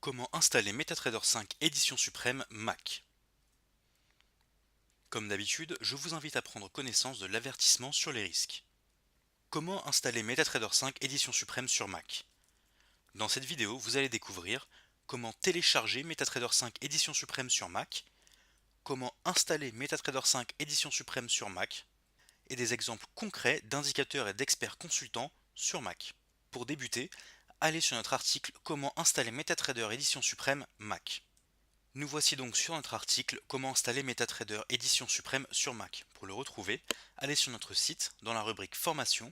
Comment installer MetaTrader 5 édition suprême Mac? Comme d'habitude, je vous invite à prendre connaissance de l'avertissement sur les risques. Comment installer MetaTrader 5 édition suprême sur Mac? Dans cette vidéo, vous allez découvrir comment télécharger MetaTrader 5 édition suprême sur Mac, comment installer MetaTrader 5 édition suprême sur Mac, et des exemples concrets d'indicateurs et d'experts consultants sur Mac. Pour débuter, allez sur notre article Comment installer MetaTrader édition suprême Mac. Nous voici donc sur notre article Comment installer MetaTrader édition suprême sur Mac. Pour le retrouver, allez sur notre site dans la rubrique Formation,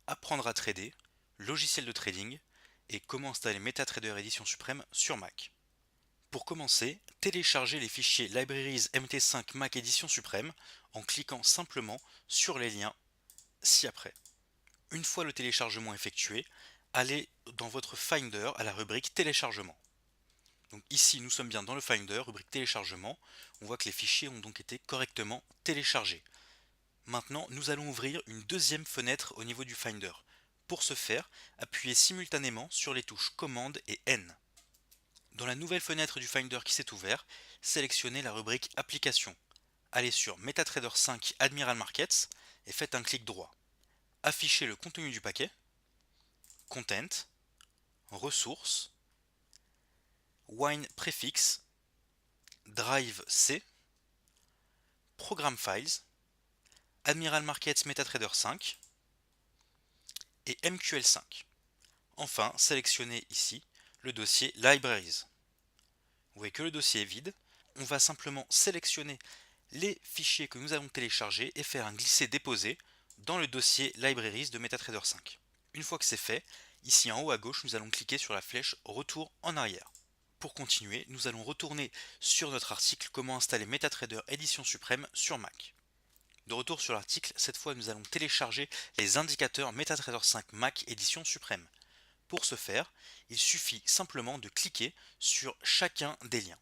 Apprendre à trader, Logiciel de trading et Comment installer MetaTrader édition suprême sur Mac. Pour commencer, téléchargez les fichiers Libraries MT5 Mac édition suprême en cliquant simplement sur les liens ci-après. Une fois le téléchargement effectué, allez dans votre Finder à la rubrique Téléchargement. Donc ici, nous sommes bien dans le Finder, rubrique téléchargement. On voit que les fichiers ont donc été correctement téléchargés. Maintenant, nous allons ouvrir une deuxième fenêtre au niveau du Finder. Pour ce faire, appuyez simultanément sur les touches Commande et N. Dans la nouvelle fenêtre du Finder qui s'est ouverte, sélectionnez la rubrique Applications. Allez sur MetaTrader 5 Admiral Markets et faites un clic droit. Affichez le contenu du paquet, Content, Ressources, Wine Prefix, Drive C, Program Files, Admiral Markets MetaTrader 5 et MQL5. Enfin, sélectionnez ici le dossier Libraries. Vous voyez que le dossier est vide. On va simplement sélectionner les fichiers que nous allons télécharger et faire un glisser-déposer dans le dossier Libraries de MetaTrader 5. Une fois que c'est fait, ici en haut à gauche, nous allons cliquer sur la flèche Retour en arrière. Pour continuer, nous allons retourner sur notre article Comment installer MetaTrader édition suprême sur Mac. De retour sur l'article, cette fois nous allons télécharger les indicateurs MetaTrader 5 Mac édition suprême. Pour ce faire, il suffit simplement de cliquer sur chacun des liens.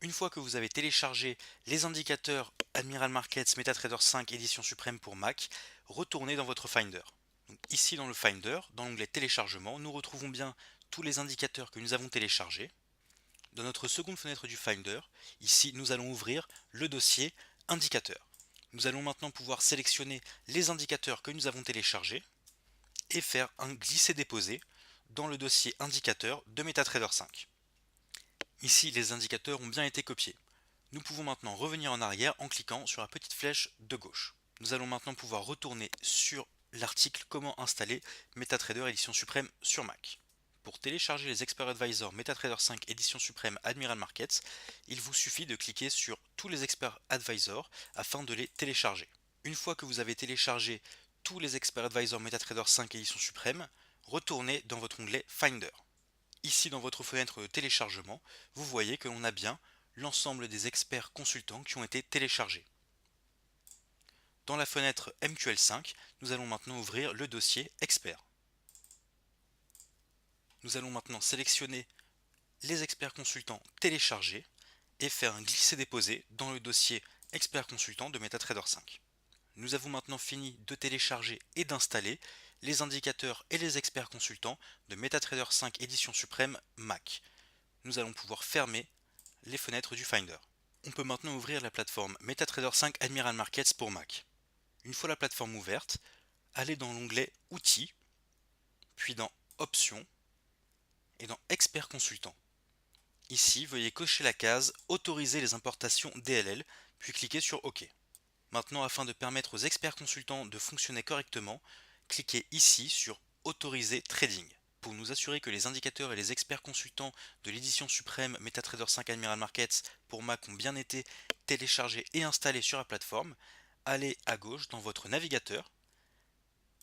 Une fois que vous avez téléchargé les indicateurs Admiral Markets MetaTrader 5 édition suprême pour Mac, retournez dans votre Finder. Donc ici dans le Finder, dans l'onglet Téléchargement, nous retrouvons bien tous les indicateurs que nous avons téléchargés. Dans notre seconde fenêtre du Finder, ici nous allons ouvrir le dossier Indicateurs. Nous allons maintenant pouvoir sélectionner les indicateurs que nous avons téléchargés et faire un glisser-déposer dans le dossier Indicateurs de MetaTrader 5. Ici, les indicateurs ont bien été copiés. Nous pouvons maintenant revenir en arrière en cliquant sur la petite flèche de gauche. Nous allons maintenant pouvoir retourner sur l'article Comment installer MetaTrader édition suprême sur Mac. Pour télécharger les Expert Advisor MetaTrader 5 édition suprême Admiral Markets, il vous suffit de cliquer sur tous les Expert Advisor afin de les télécharger. Une fois que vous avez téléchargé tous les Expert Advisor MetaTrader 5 édition suprême, retournez dans votre onglet Finder. Ici dans votre fenêtre de téléchargement, vous voyez que l'on a bien l'ensemble des experts consultants qui ont été téléchargés. Dans la fenêtre MQL5, nous allons maintenant ouvrir le dossier Experts. Nous allons maintenant sélectionner les experts consultants téléchargés et faire un glisser-déposer dans le dossier Experts consultants de MetaTrader 5. Nous avons maintenant fini de télécharger et d'installer les indicateurs et les experts consultants de MetaTrader 5 édition suprême Mac. Nous allons pouvoir fermer les fenêtres du Finder. On peut maintenant ouvrir la plateforme MetaTrader 5 Admiral Markets pour Mac. Une fois la plateforme ouverte, allez dans l'onglet Outils, puis dans Options et dans Experts consultants. Ici, veuillez cocher la case Autoriser les importations DLL, puis cliquez sur OK. Maintenant, afin de permettre aux experts consultants de fonctionner correctement, cliquez ici sur Autoriser Trading. Pour nous assurer que les indicateurs et les experts consultants de l'édition suprême MetaTrader 5 Admiral Markets pour Mac ont bien été téléchargés et installés sur la plateforme, allez à gauche dans votre navigateur,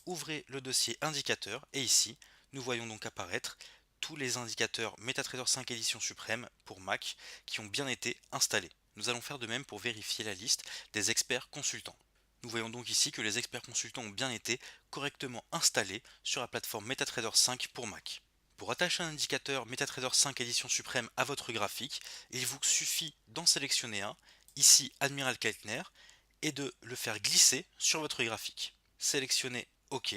ouvrez le dossier Indicateurs et ici, nous voyons donc apparaître tous les indicateurs MetaTrader 5 édition suprême pour Mac qui ont bien été installés. Nous allons faire de même pour vérifier la liste des experts consultants. Nous voyons donc ici que les experts consultants ont bien été correctement installés sur la plateforme MetaTrader 5 pour Mac. Pour attacher un indicateur MetaTrader 5 édition suprême à votre graphique, il vous suffit d'en sélectionner un, ici Admiral Keltner, et de le faire glisser sur votre graphique. Sélectionnez OK.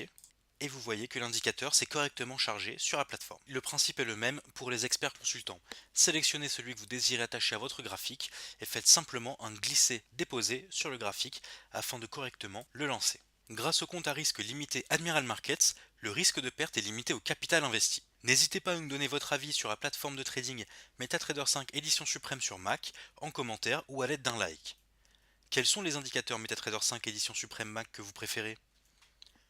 et vous voyez que l'indicateur s'est correctement chargé sur la plateforme. Le principe est le même pour les experts consultants. Sélectionnez celui que vous désirez attacher à votre graphique et faites simplement un glisser-déposer sur le graphique afin de correctement le lancer. Grâce au compte à risque limité Admiral Markets, le risque de perte est limité au capital investi. N'hésitez pas à nous donner votre avis sur la plateforme de trading MetaTrader 5 édition suprême sur Mac en commentaire ou à l'aide d'un like. Quels sont les indicateurs MetaTrader 5 édition suprême Mac que vous préférez?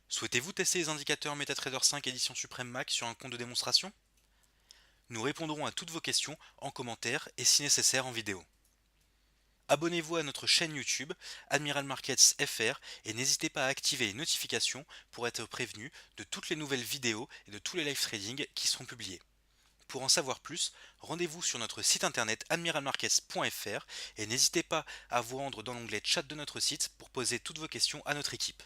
Souhaitez-vous tester les indicateurs MetaTrader 5 édition suprême Mac sur un compte de démonstration? Nous répondrons à toutes vos questions en commentaire et si nécessaire en vidéo. Abonnez-vous à notre chaîne YouTube Admiral Markets FR et n'hésitez pas à activer les notifications pour être prévenu de toutes les nouvelles vidéos et de tous les live trading qui seront publiés. Pour en savoir plus, rendez-vous sur notre site internet admiralmarkets.fr et n'hésitez pas à vous rendre dans l'onglet chat de notre site pour poser toutes vos questions à notre équipe.